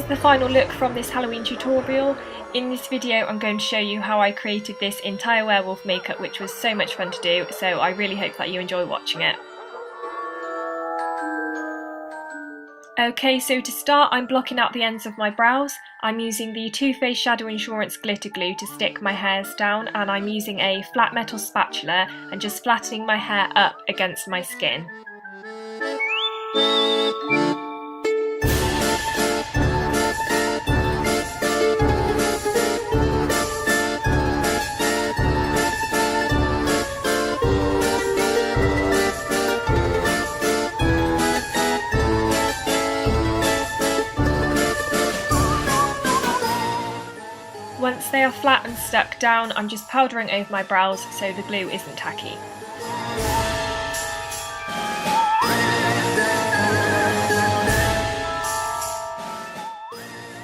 the final look from this Halloween tutorial. In this video I'm going to show you how I created this entire werewolf makeup, which was so much fun to do, so I really hope that you enjoy watching it. Okay, so to start I'm blocking out the ends of my brows. I'm using the Too Faced Shadow Insurance glitter glue to stick my hairs down, and I'm using a flat metal spatula and just flattening my hair up against my skin. Once they are flat and stuck down, I'm just powdering over my brows so the glue isn't tacky.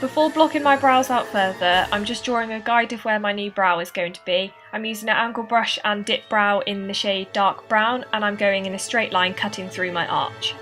Before blocking my brows out further, I'm just drawing a guide of where my new brow is going to be. I'm using an angle brush and Dipbrow in the shade dark brown, and I'm going in a straight line cutting through my arch.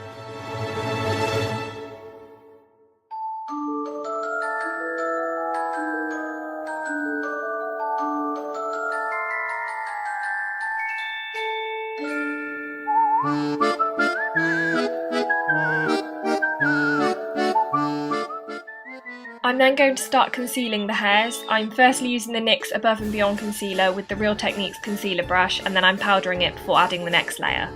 I'm then going to start concealing the hairs. I'm firstly using the NYX Above and Beyond concealer with the Real Techniques concealer brush, and then I'm powdering it before adding the next layer.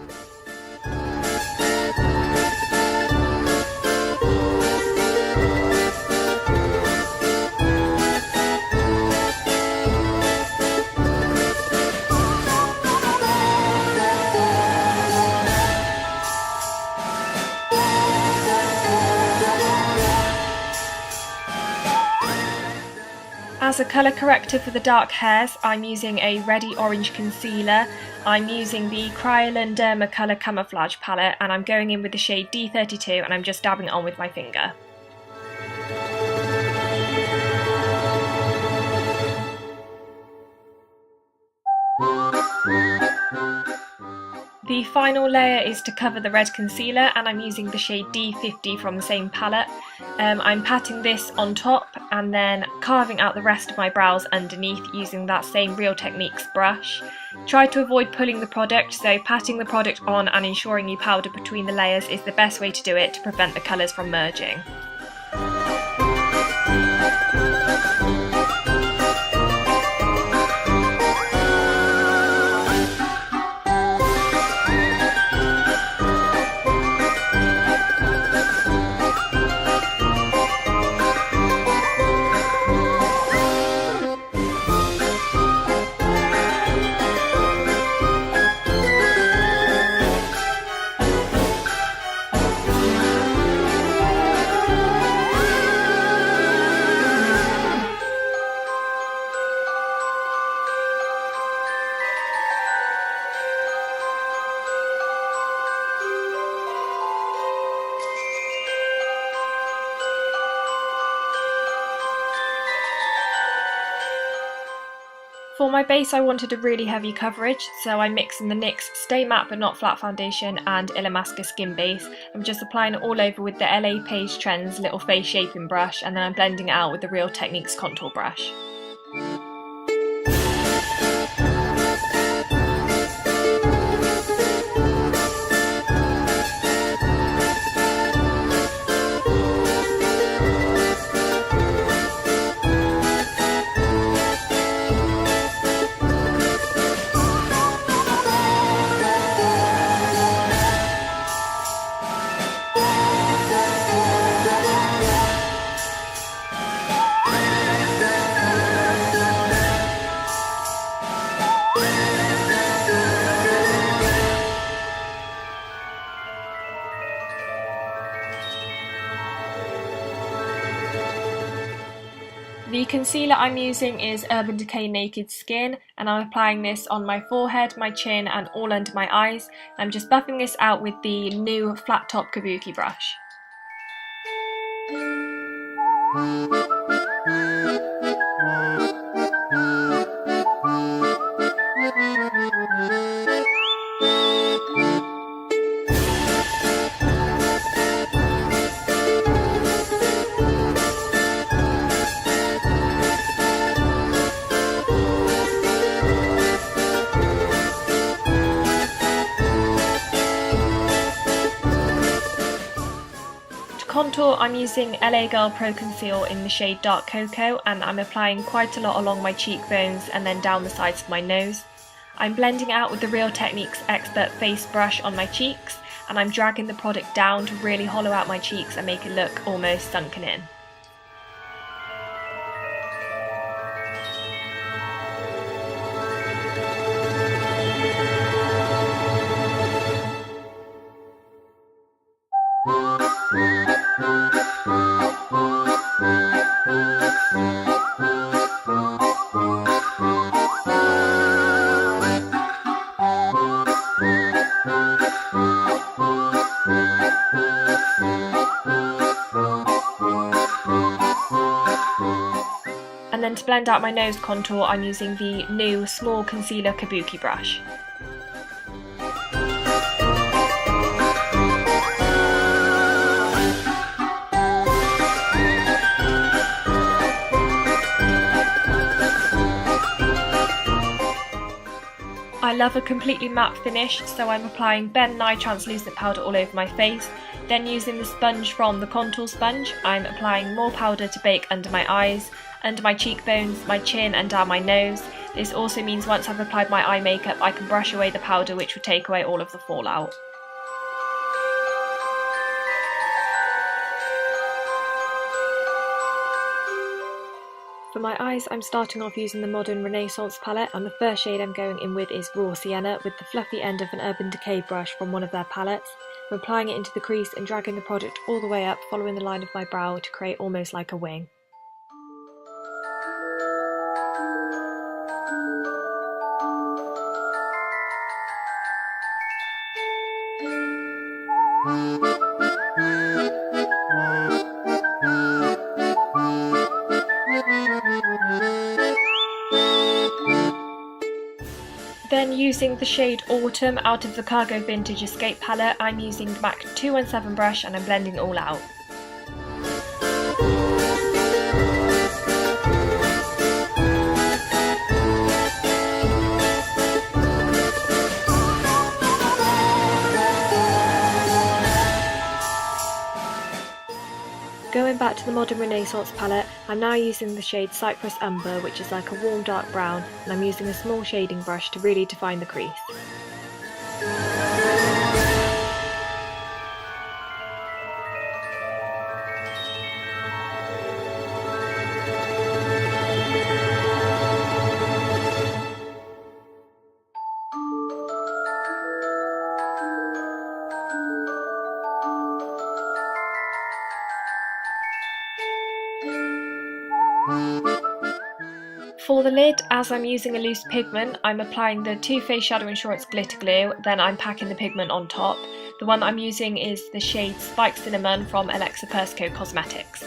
As a colour corrector for the dark hairs, I'm using a reddy orange concealer. I'm using the Kryolan Derma Colour Camouflage palette, and I'm going in with the shade D32 and I'm just dabbing it on with my finger. The final layer is to cover the red concealer, and I'm using the shade D50 from the same palette. I'm patting this on top and then carving out the rest of my brows underneath using that same Real Techniques brush. Try to avoid pulling the product, so patting the product on and ensuring you powder between the layers is the best way to do it to prevent the colours from merging. For my base I wanted a really heavy coverage, so I'm mixing the NYX Stay Matte But Not Flat foundation and Illamasqua Skinbase. I'm just applying it all over with the LA Page Trends little face shaping brush, and then I'm blending it out with the Real Techniques contour brush. The concealer I'm using is Urban Decay Naked Skin, and I'm applying this on my forehead, my chin and all under my eyes. I'm just buffing this out with the new flat top kabuki brush. contour, I'm using LA Girl Pro Conceal in the shade Dark Cocoa, and I'm applying quite a lot along my cheekbones and then down the sides of my nose. I'm blending it out with the Real Techniques Expert Face Brush on my cheeks, and I'm dragging the product down to really hollow out my cheeks and make it look almost sunken in. And then to blend out my nose contour, I'm using the new small concealer kabuki brush. I love a completely matte finish, so I'm applying Nye Translucent Powder all over my face. Then using the sponge from the contour sponge, I'm applying more powder to bake under my eyes, under my cheekbones, my chin and down my nose. This also means once I've applied my eye makeup, I can brush away the powder, which will take away all of the fallout. For my eyes, I'm starting off using the Modern Renaissance palette, and the first shade I'm going in with is Raw Sienna with the fluffy end of an Urban Decay brush from one of their palettes. I'm applying it into the crease and dragging the product all the way up, following the line of my brow to create almost like a wing. Then using the shade Autumn out of the Cargo Vintage Escape palette, I'm using the MAC 217 brush and I'm blending it all out. Going back to the Modern Renaissance palette, I'm now using the shade Cyprus Umber, which is like a warm dark brown, and I'm using a small shading brush to really define the crease. For the lid, as I'm using a loose pigment, I'm applying the Too Faced Shadow Insurance Glitter Glue, then I'm packing the pigment on top. The one that I'm using is the shade Spiked Cinnamon from Alexa Persico Cosmetics.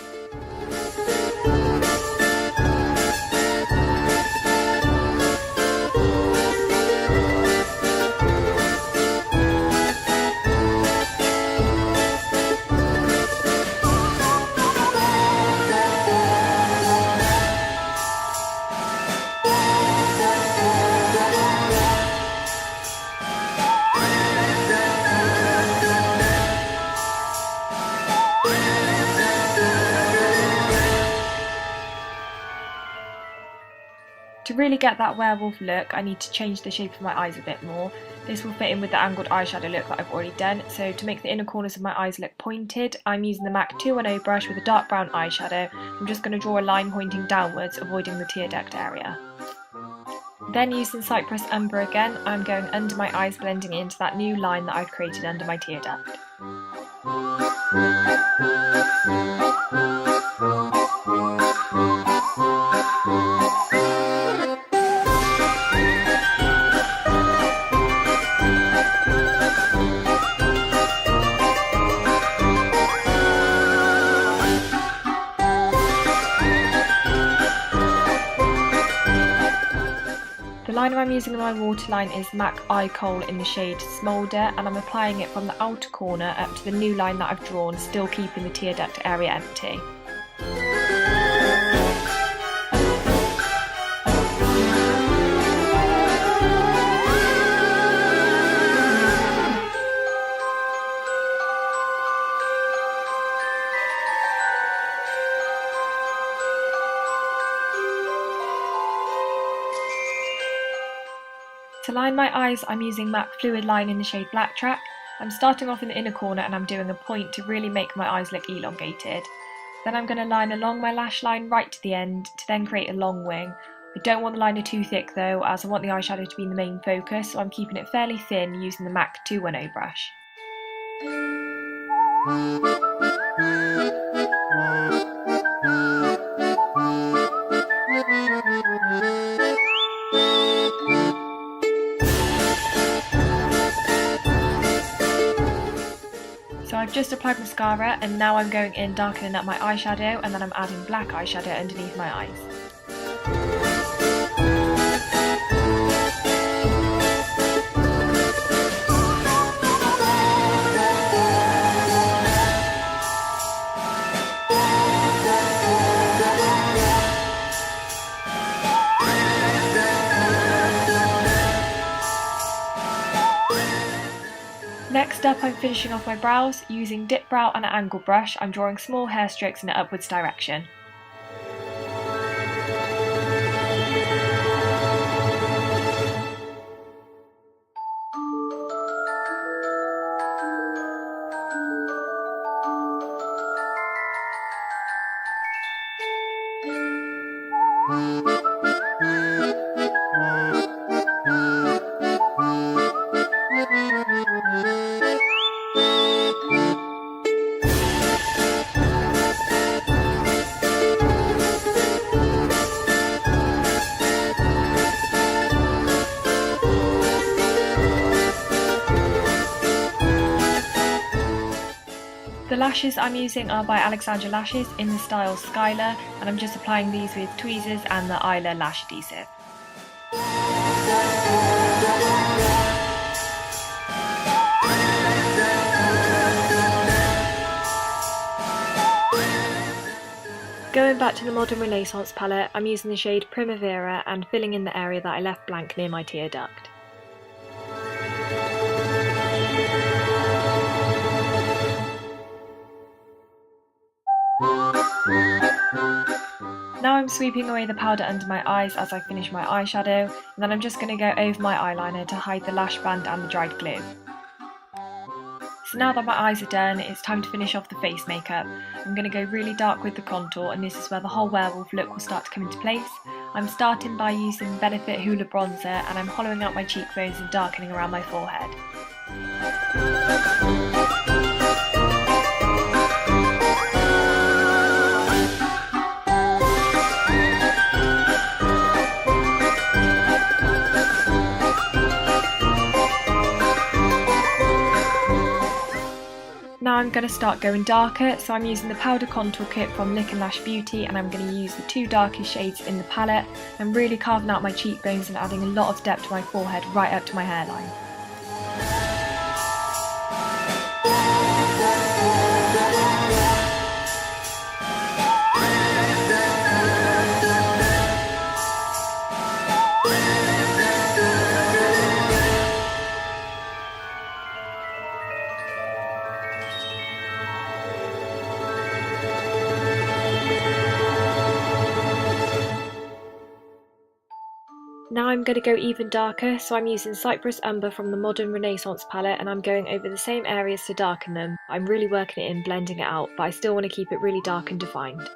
To really get that werewolf look, I need to change the shape of my eyes a bit more. This will fit in with the angled eyeshadow look that I've already done, so to make the inner corners of my eyes look pointed, I'm using the MAC 210 brush with a dark brown eyeshadow. I'm just going to draw a line pointing downwards, avoiding the tear duct area. Then using Cyprus Umber again, I'm going under my eyes, blending into that new line that I've created under my tear duct. The liner I'm using in my waterline is MAC Eye Kohl in the shade Smolder, and I'm applying it from the outer corner up to the new line that I've drawn, still keeping the tear duct area empty. To line my eyes, I'm using MAC Fluidline in the shade Blacktrack. I'm starting off in the inner corner and I'm doing a point to really make my eyes look elongated. Then I'm going to line along my lash line right to the end to then create a long wing. I don't want the liner too thick though, as I want the eyeshadow to be the main focus, so I'm keeping it fairly thin using the MAC 210 brush. So I've just applied mascara and now I'm going in darkening up my eyeshadow, and then I'm adding black eyeshadow underneath my eyes. Next up, I'm finishing off my brows. Using Dipbrow and an angle brush, I'm drawing small hair strokes in an upwards direction. The lashes I'm using are by Alxzandra lashes in the style Skylar, and I'm just applying these with tweezers and the Eyeliner lash adhesive. Going back to the Modern Renaissance palette, I'm using the shade Primavera and filling in the area that I left blank near my tear duct. Now I'm sweeping away the powder under my eyes as I finish my eyeshadow, and then I'm just going to go over my eyeliner to hide the lash band and the dried glue. So now that my eyes are done, it's time to finish off the face makeup. I'm going to go really dark with the contour, and this is where the whole werewolf look will start to come into place. I'm starting by using Benefit Hoola bronzer, and I'm hollowing out my cheekbones and darkening around my forehead. Now I'm going to start going darker, so I'm using the powder contour kit from Lick & Lash Beauty, and I'm going to use the two darkest shades in the palette. I'm really carving out my cheekbones and adding a lot of depth to my forehead right up to my hairline. Now I'm going to go even darker, so I'm using Cyprus Umber from the Modern Renaissance palette, and I'm going over the same areas to darken them. I'm really working it in, blending it out, but I still want to keep it really dark and defined.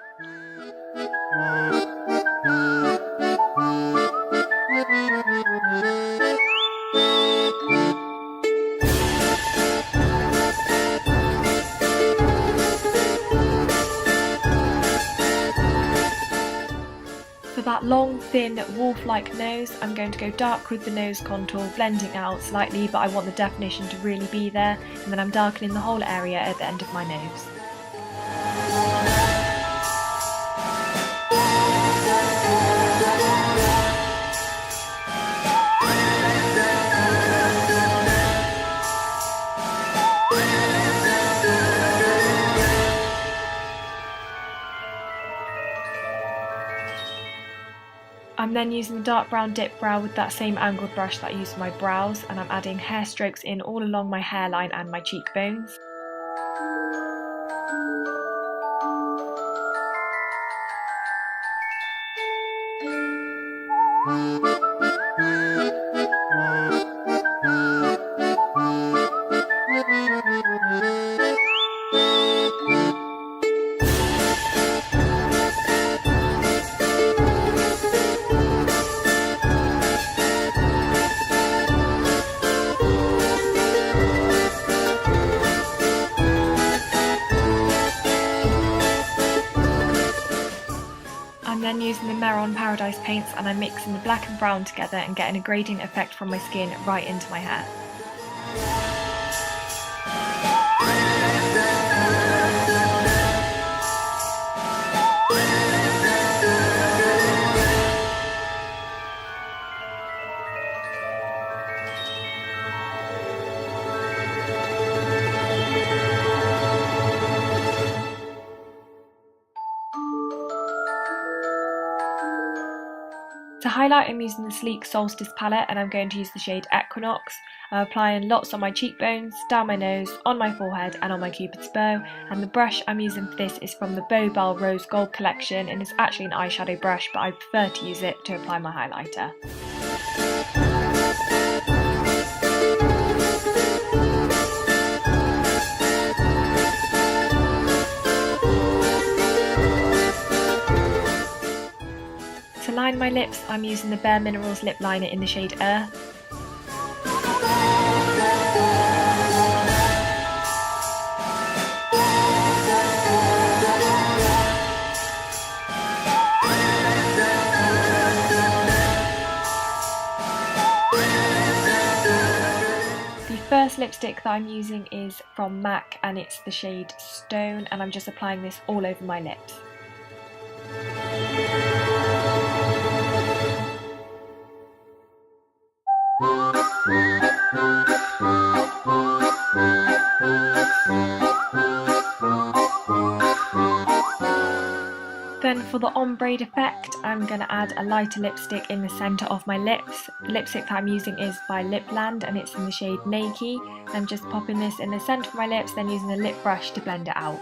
For that long, thin, wolf-like nose, I'm going to go dark with the nose contour, blending out slightly, but I want the definition to really be there, and then I'm darkening the whole area at the end of my nose. I'm then using the dark brown Dipbrow with that same angled brush that I used for my brows, and I'm adding hair strokes in all along my hairline and my cheekbones. Paradise paints and I'm mixing the black and brown together and getting a gradient effect from my skin right into my hair. To highlight, I'm using the sleek Solstice palette and I'm going to use the shade Equinox. I'm applying lots on my cheekbones, down my nose, on my forehead and on my cupid's bow, and the brush I'm using for this is from the Bow Bell Rose Gold collection and it's actually an eyeshadow brush, but I prefer to use it to apply my highlighter. To line my lips, I'm using the Bare Minerals lip liner in the shade Earth. The first lipstick that I'm using is from MAC and it's the shade Stone, and I'm just applying this all over my lips. Then for the ombre effect, I'm going to add a lighter lipstick in the centre of my lips. The lipstick that I'm using is by Lipland and it's in the shade Nakey. I'm just popping this in the centre of my lips, then using a lip brush to blend it out.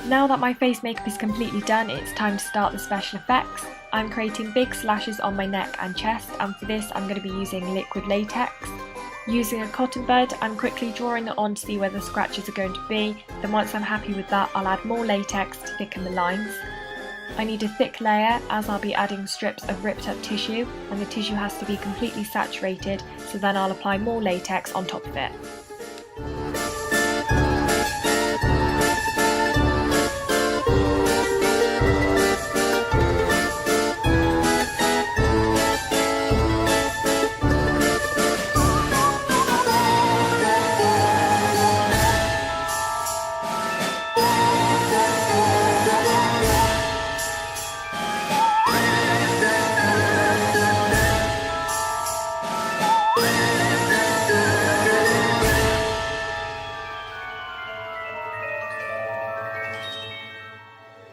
Now that my face makeup is completely done, it's time to start the special effects. I'm creating big slashes on my neck and chest, and for this I'm going to be using liquid latex. Using a cotton bud, I'm quickly drawing it on to see where the scratches are going to be, then once I'm happy with that I'll add more latex to thicken the lines. I need a thick layer as I'll be adding strips of ripped up tissue, and the tissue has to be completely saturated, so then I'll apply more latex on top of it.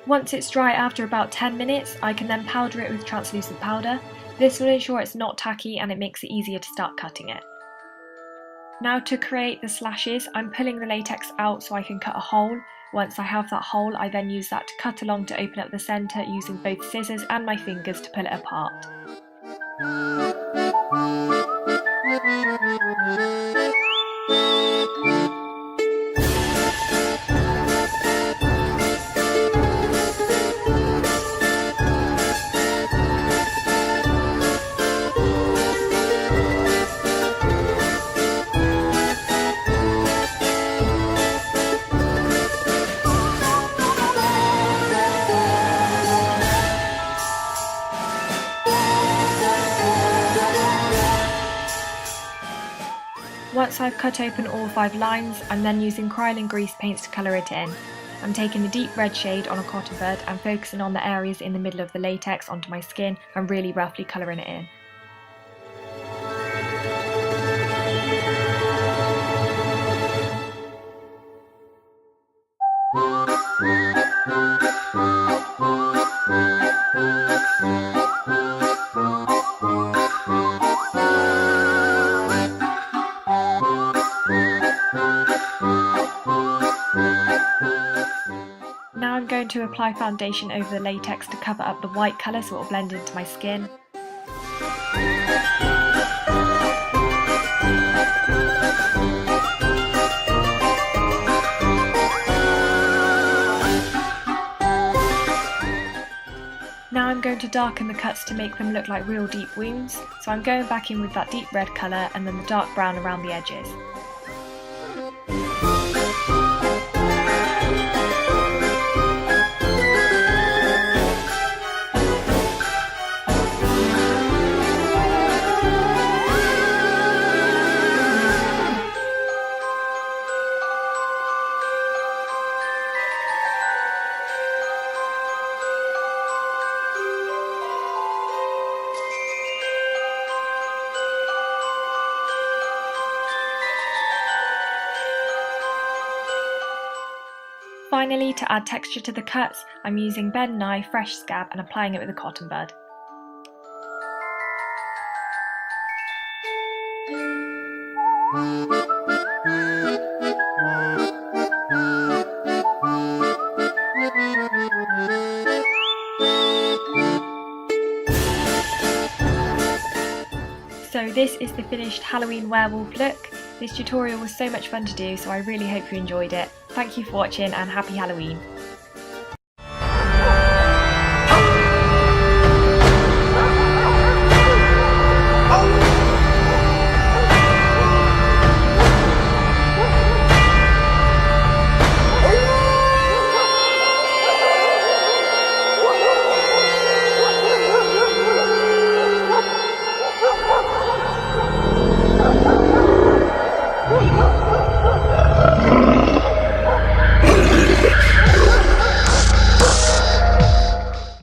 Once it's dry after about 10 minutes, I can then powder it with translucent powder. This will ensure it's not tacky and it makes it easier to start cutting it. Now to create the slashes, I'm pulling the latex out so I can cut a hole. Once I have that hole, I then use that to cut along to open up the centre using both scissors and my fingers to pull it apart. Once I've cut open all 5 lines, I'm then using Krylon grease paints to colour it in. I'm taking the deep red shade on a cotton bud and focusing on the areas in the middle of the latex onto my skin and really roughly colouring it in. Now I'm going to apply foundation over the latex to cover up the white colour so it will blend into my skin. Now I'm going to darken the cuts to make them look like real deep wounds, so I'm going back in with that deep red colour and then the dark brown around the edges. Finally, to add texture to the cuts, I'm using Ben Nye Fresh Scab and applying it with a cotton bud. So this is the finished Halloween Werewolf look. This tutorial was so much fun to do, so I really hope you enjoyed it. Thank you for watching and happy Halloween!